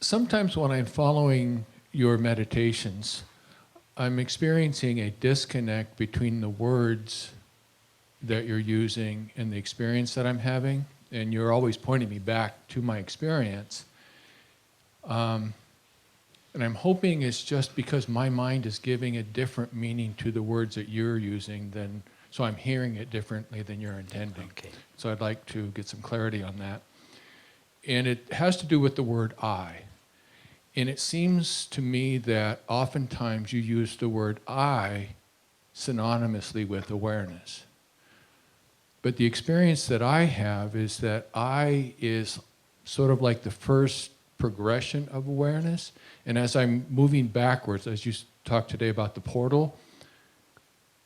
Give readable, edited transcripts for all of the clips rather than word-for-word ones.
Sometimes when I'm following your meditations, I'm experiencing a disconnect between the words that you're using and the experience that I'm having, and you're always pointing me back to my experience. And I'm hoping it's just because my mind is giving a different meaning to the words that you're using than, so I'm hearing it differently than you're intending. Okay. So I'd like to get some clarity on that. And it has to do with the word I. And it seems to me that oftentimes you use the word I synonymously with awareness. But the experience that I have is that I is sort of like the first progression of awareness. And as I'm moving backwards, as you talked today about the portal,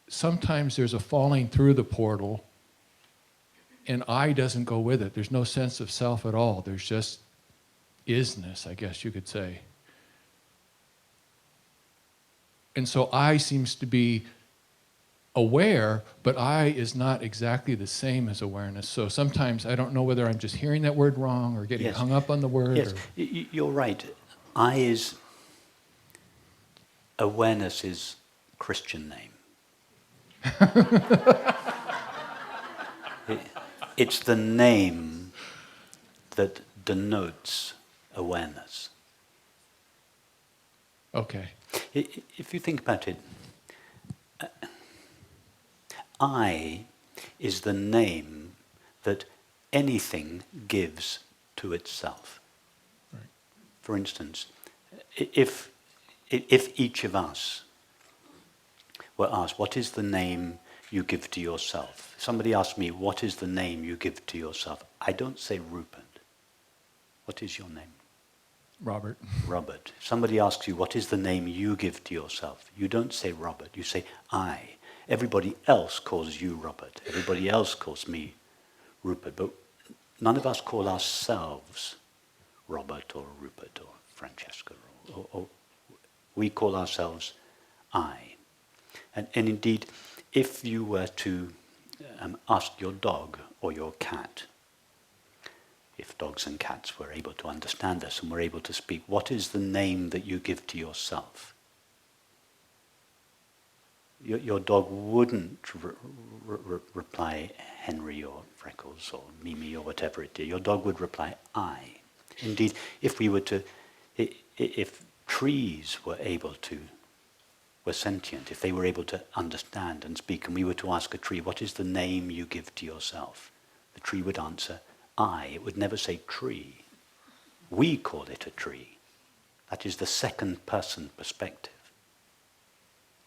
sometimes there's a falling through the portal and I doesn't go with it. There's no sense of self at all. There's just isness, I guess you could say. And so I seems to be aware, but I is not exactly the same as awareness. So sometimes I don't know whether I'm just hearing that word wrong or getting hung up on the word. Yes, you're right. I is, awareness is Christian name. It's the name that denotes awareness. Okay. If you think about it, I is the name that anything gives to itself. Right. For instance, if each of us were asked, what is the name you give to yourself? Somebody asked me, what is the name you give to yourself? I don't say Rupert. What is your name? Robert. Robert. Somebody asks you, what is the name you give to yourself? You don't say Robert, you say I. Everybody else calls you Robert. Everybody else calls me Rupert. But none of us call ourselves Robert or Rupert or Francesca. Or we call ourselves I. And indeed, if you were to ask your dog or your cat, if dogs and cats were able to understand us and were able to speak, what is the name that you give to yourself? Your dog wouldn't reply Henry or Freckles or Mimi or whatever it is. Your dog would reply I. Indeed, if trees were sentient, if they were able to understand and speak, and we were to ask a tree, what is the name you give to yourself? The tree would answer, I. It would never say tree. We call it a tree. That is the second person perspective,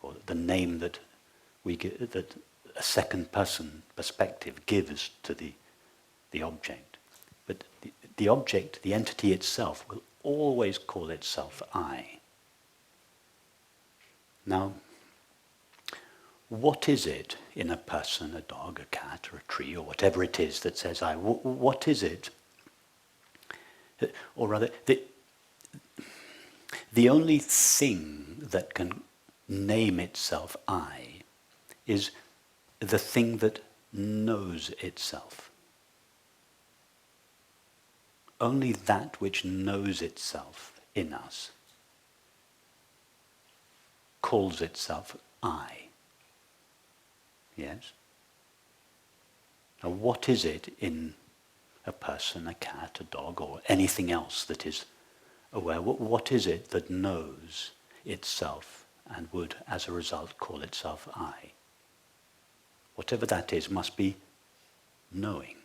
or the name that that a second person perspective gives to the object. But the object, the entity itself, will always call itself I. Now, what is it in a person, a dog, a cat, or a tree, or whatever it is that says I? What is it? Or rather, the only thing that can name itself I is the thing that knows itself. Only that which knows itself in us calls itself I. Yes? Now what is it in a person, a cat, a dog, or anything else that is aware? What is it that knows itself and would, as a result, call itself I? Whatever that is must be knowing.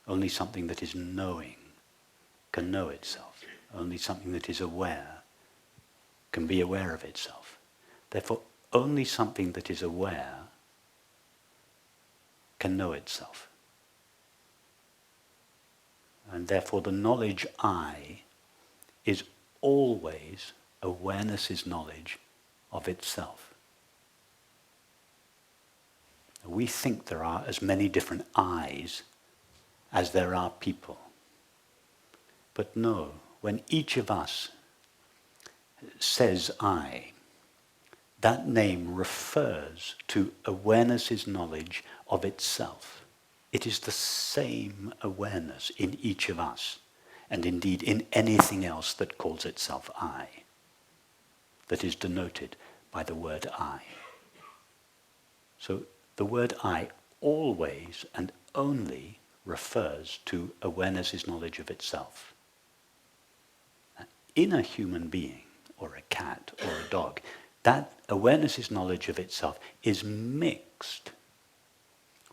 Only something that is knowing can know itself. Only something that is aware can be aware of itself. Therefore, only something that is aware can know itself. And therefore the knowledge I is always awareness's knowledge of itself. We think there are as many different I's as there are people. But no, when each of us says I, that name refers to awareness's knowledge of itself. It is the same awareness in each of us. and indeed in anything else that calls itself I, that is denoted by the word I. So the word I always and only refers to awareness's knowledge of itself. In a human being, or a cat, or a dog, that awareness's knowledge of itself is mixed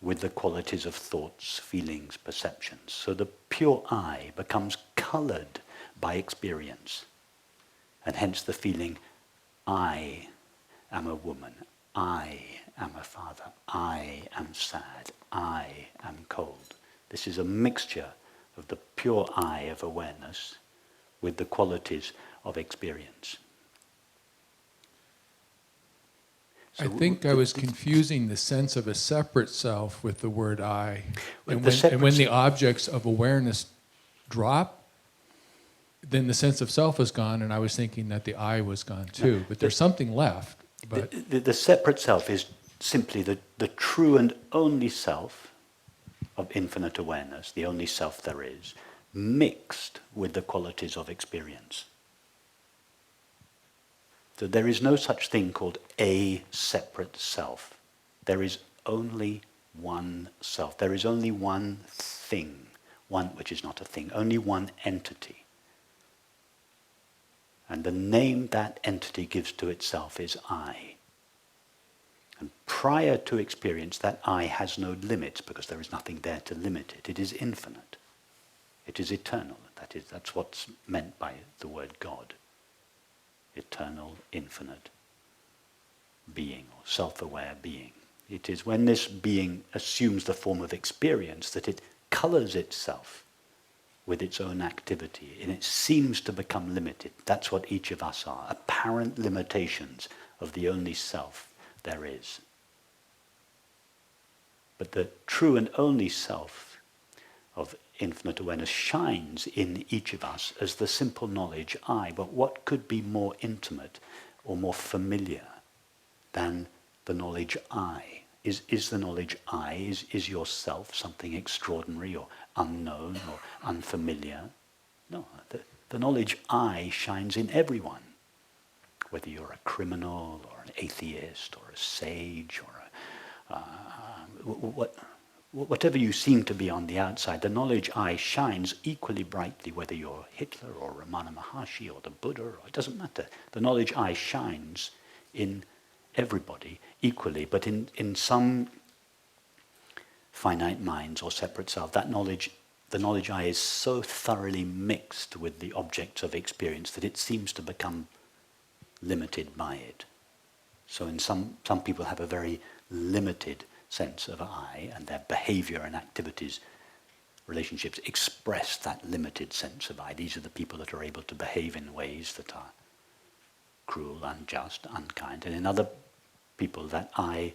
with the qualities of thoughts, feelings, perceptions. So the pure I becomes colored by experience, and hence the feeling, I am a woman, I am a father, I am sad, I am cold. This is a mixture of the pure I of awareness with the qualities of experience. So I think I was confusing the sense of a separate self with the word I. Well, And when the objects of awareness drop, then the sense of self is gone, and I was thinking that the I was gone too. But there's something left. But the separate self is simply the true and only self of infinite awareness, the only self there is, mixed with the qualities of experience. So there is no such thing called a separate self. There is only one self. There is only one thing, one which is not a thing, only one entity. And the name that entity gives to itself is I. And prior to experience, that I has no limits because there is nothing there to limit it. It is infinite. It is eternal. That's what's meant by the word God. Eternal, infinite being, or self-aware being. It is when this being assumes the form of experience that it colors itself with its own activity, and it seems to become limited. That's what each of us are, apparent limitations of the only self there is. But the true and only self of infinite awareness shines in each of us as the simple knowledge I. But what could be more intimate or more familiar than the knowledge I? Is the knowledge I, is yourself something extraordinary or unknown or unfamiliar? No, the knowledge I shines in everyone. Whether you're a criminal or an atheist or a sage or whatever you seem to be on the outside, the knowledge I shines equally brightly, whether you're Hitler or Ramana Maharshi or the Buddha, or it doesn't matter. The knowledge I shines in everybody equally, but in some finite minds or separate self, that knowledge, the knowledge I is so thoroughly mixed with the objects of experience that it seems to become limited by it. So in some people have a very limited sense of I, and their behavior and activities, relationships express that limited sense of I. These are the people that are able to behave in ways that are cruel, unjust, unkind. And in other people, that I,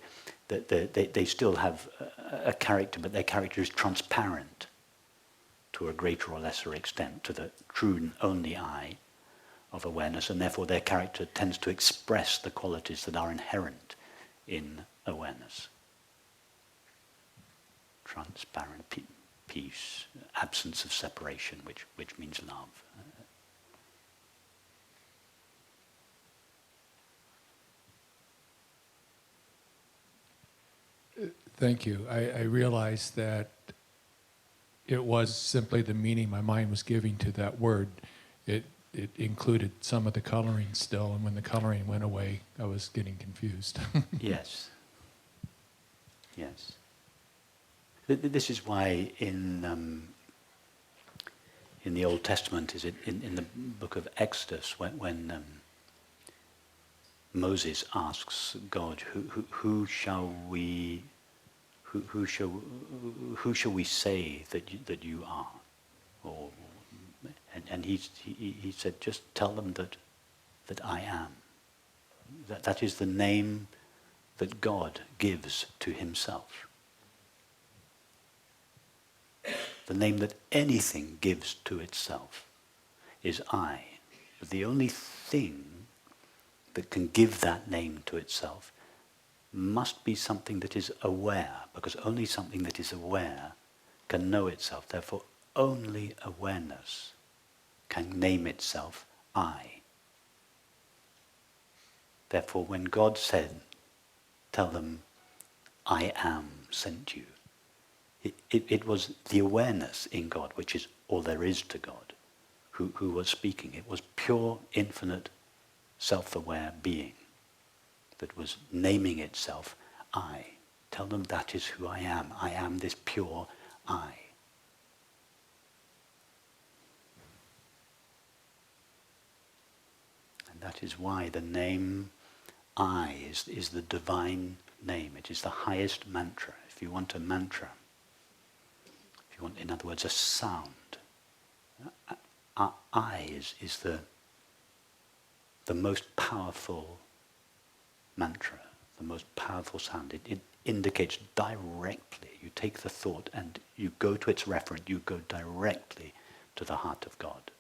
that they still have a character, but their character is transparent to a greater or lesser extent to the true and only I of awareness, and therefore their character tends to express the qualities that are inherent in awareness. Transparent peace, absence of separation, which means love. thank you. I realized that it was simply the meaning my mind was giving to that word. It included some of the coloring still, and when the coloring went away, I was getting confused. Yes. Yes. This is why in the Old Testament, is it in the book of Exodus, when Moses asks God, who shall we say that you are? Or and he said, just tell them that I am. That is the name that God gives to himself. The name that anything gives to itself is I. But the only thing that can give that name to itself must be something that is aware, because only something that is aware can know itself. Therefore, only awareness can name itself I. Therefore, when God said, tell them, I am sent you, it was the awareness in God, which is all there is to God, who was speaking. It was pure, infinite, self-aware being that was naming itself I. Tell them that is who I am. I am this pure I. And that is why the name I is the divine name. It is the highest mantra. If you want a mantra, if you want, in other words, a sound, I is the most powerful mantra, the most powerful sound. It indicates directly. You take the thought and you go to its referent, you go directly to the heart of God.